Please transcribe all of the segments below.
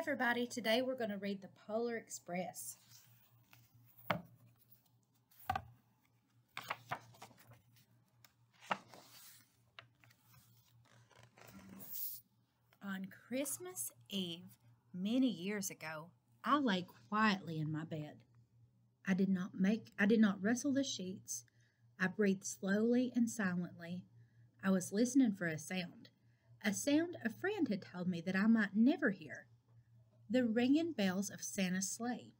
everybody. Today we're going to read the Polar Express. On Christmas Eve, many years ago, I lay quietly in my bed. I did not rustle the sheets. I breathed slowly and silently. I was listening for a sound a friend had told me that I might never hear. The ringing bells of Santa's sleigh.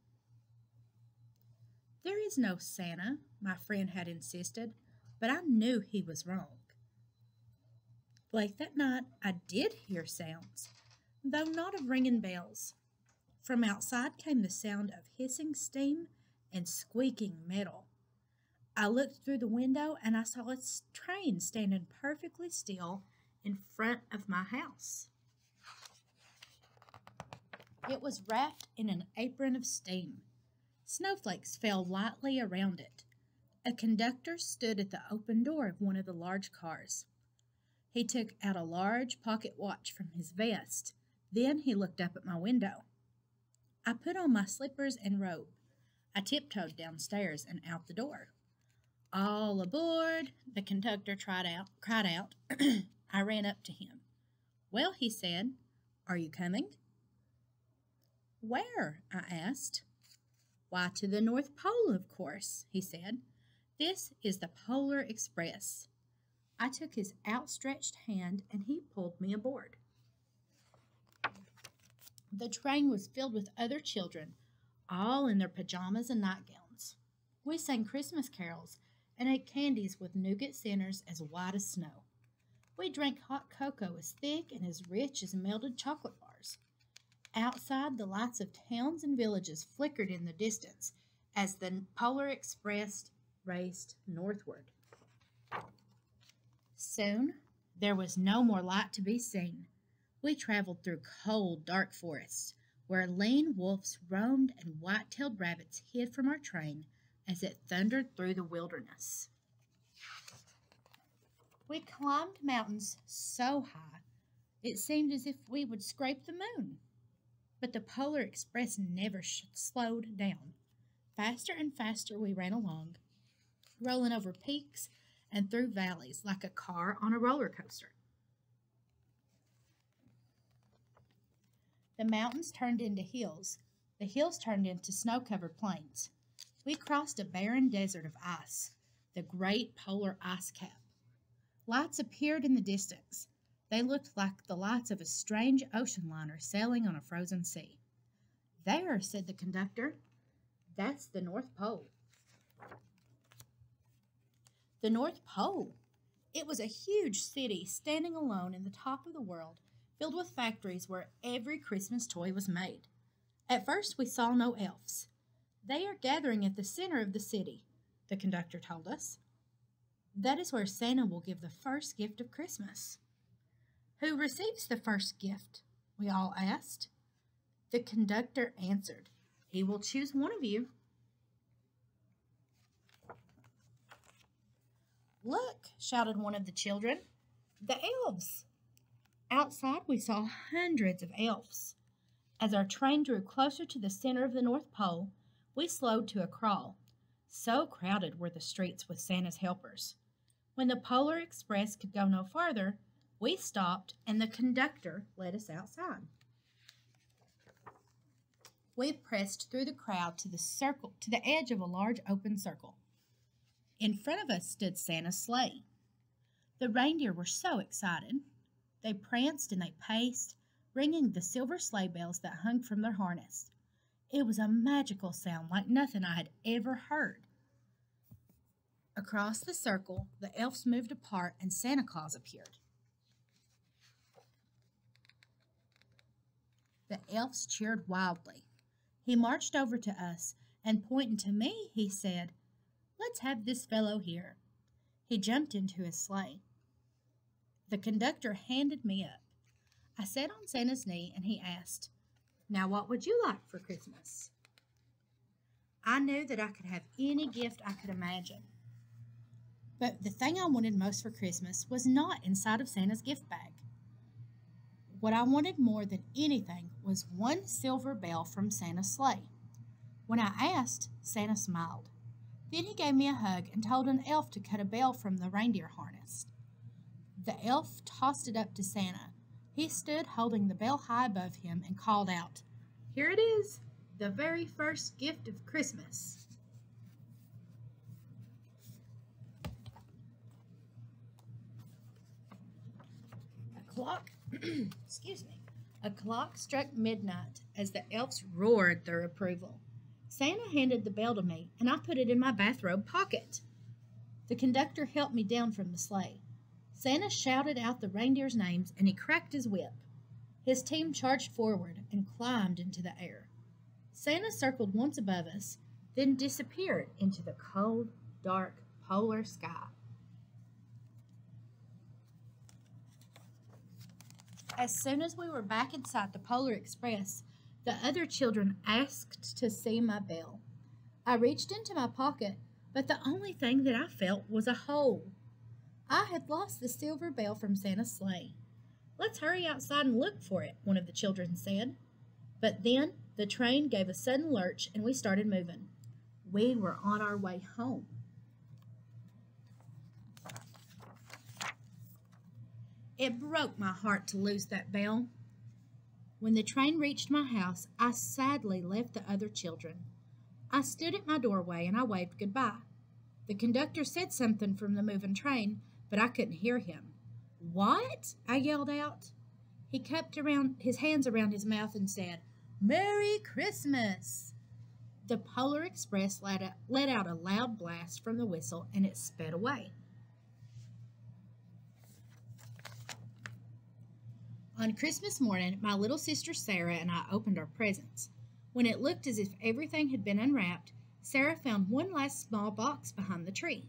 There is no Santa, my friend had insisted, but I knew he was wrong. Late that night, I did hear sounds, though not of ringing bells. From outside came the sound of hissing steam and squeaking metal. I looked through the window and I saw a train standing perfectly still in front of my house. It was wrapped in an apron of steam. Snowflakes fell lightly around it. A conductor stood at the open door of one of the large cars. He took out a large pocket watch from his vest. Then he looked up at my window. I put on my slippers and robe. I tiptoed downstairs and out the door. "All aboard!" the conductor cried out. I ran up to him. "Well," he said, "are you coming?" "Where?" I asked. "Why, to the North Pole, of course," he said. "This is the Polar Express." I took his outstretched hand and he pulled me aboard. The train was filled with other children, all in their pajamas and nightgowns. We sang Christmas carols and ate candies with nougat centers as white as snow. We drank hot cocoa as thick and as rich as melted chocolate bars. Outside, the lights of towns and villages flickered in the distance as the Polar Express raced northward. Soon, there was no more light to be seen. We traveled through cold, dark forests, where lean wolves roamed and white-tailed rabbits hid from our train as it thundered through the wilderness. We climbed mountains so high, it seemed as if we would scrape the moon. But the Polar Express never slowed down. Faster and faster we ran along, rolling over peaks and through valleys like a car on a roller coaster. The mountains turned into hills. The hills turned into snow-covered plains. We crossed a barren desert of ice, the great polar ice cap. Lights appeared in the distance. They looked like the lights of a strange ocean liner sailing on a frozen sea. "There," said the conductor. "That's the North Pole." The North Pole! It was a huge city standing alone in the top of the world, filled with factories where every Christmas toy was made. At first we saw no elves. "They are gathering at the center of the city," the conductor told us. "That is where Santa will give the first gift of Christmas." "Who receives the first gift?" we all asked. The conductor answered, "He will choose one of you." "Look!" shouted one of the children. "The elves!" Outside we saw hundreds of elves. As our train drew closer to the center of the North Pole, we slowed to a crawl. So crowded were the streets with Santa's helpers. When the Polar Express could go no farther, we stopped and the conductor led us outside. We pressed through the crowd to the edge of a large open circle. In front of us stood Santa's sleigh. The reindeer were so excited. They pranced and they paced, ringing the silver sleigh bells that hung from their harness. It was a magical sound like nothing I had ever heard. Across the circle, the elves moved apart and Santa Claus appeared. The elves cheered wildly. He marched over to us and pointing to me, he said, "Let's have this fellow here." He jumped into his sleigh. The conductor handed me up. I sat on Santa's knee and he asked, "Now what would you like for Christmas?" I knew that I could have any gift I could imagine. But the thing I wanted most for Christmas was not inside of Santa's gift bag. what I wanted more than anything was one silver bell from Santa's sleigh. When I asked, Santa smiled. Then he gave me a hug and told an elf to cut a bell from the reindeer harness. The elf tossed it up to Santa. He stood holding the bell high above him and called out, "Here it is, the very first gift of Christmas." Excuse me. A clock struck midnight as the elves roared their approval. Santa handed the bell to me, and I put it in my bathrobe pocket. The conductor helped me down from the sleigh. Santa shouted out the reindeers' names, and he cracked his whip. His team charged forward and climbed into the air. Santa circled once above us, then disappeared into the cold, dark, polar sky. As soon as we were back inside the Polar Express, the other children asked to see my bell. I reached into my pocket, but the only thing that I felt was a hole. I had lost the silver bell from Santa's sleigh. "Let's hurry outside and look for it," one of the children said. But then the train gave a sudden lurch and we started moving. We were on our way home. It broke my heart to lose that bell. When the train reached my house, I sadly left the other children. I stood at my doorway and I waved goodbye. The conductor said something from the moving train, but I couldn't hear him. "What?" I yelled out. He kept his hands around his mouth and said, "Merry Christmas!" The Polar Express let out a loud blast from the whistle and it sped away. On Christmas morning, my little sister Sarah and I opened our presents. When it looked as if everything had been unwrapped, Sarah found one last small box behind the tree.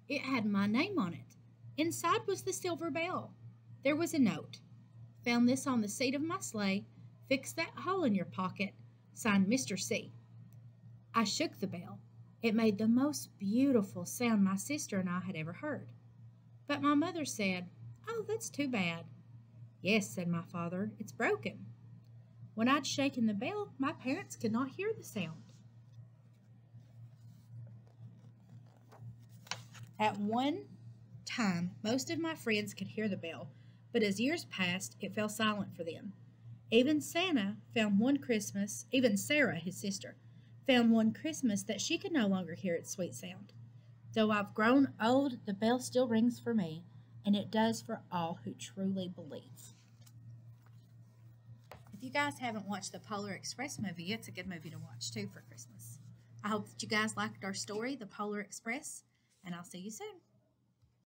It had my name on it. Inside was the silver bell. There was a note. "Found this on the seat of my sleigh. Fix that hole in your pocket. Signed, Mr. C." I shook the bell. It made the most beautiful sound my sister and I had ever heard. But my mother said, "Oh, that's too bad." "Yes," said my father, "it's broken." When I'd shaken the bell, my parents could not hear the sound. At one time, most of my friends could hear the bell, but as years passed, it fell silent for them. Even Sarah, his sister, found one Christmas that she could no longer hear its sweet sound. Though I've grown old, the bell still rings for me, and it does for all who truly believe. If you guys haven't watched the Polar Express movie, it's a good movie to watch too for Christmas. I hope that you guys liked our story, The Polar Express, and I'll see you soon.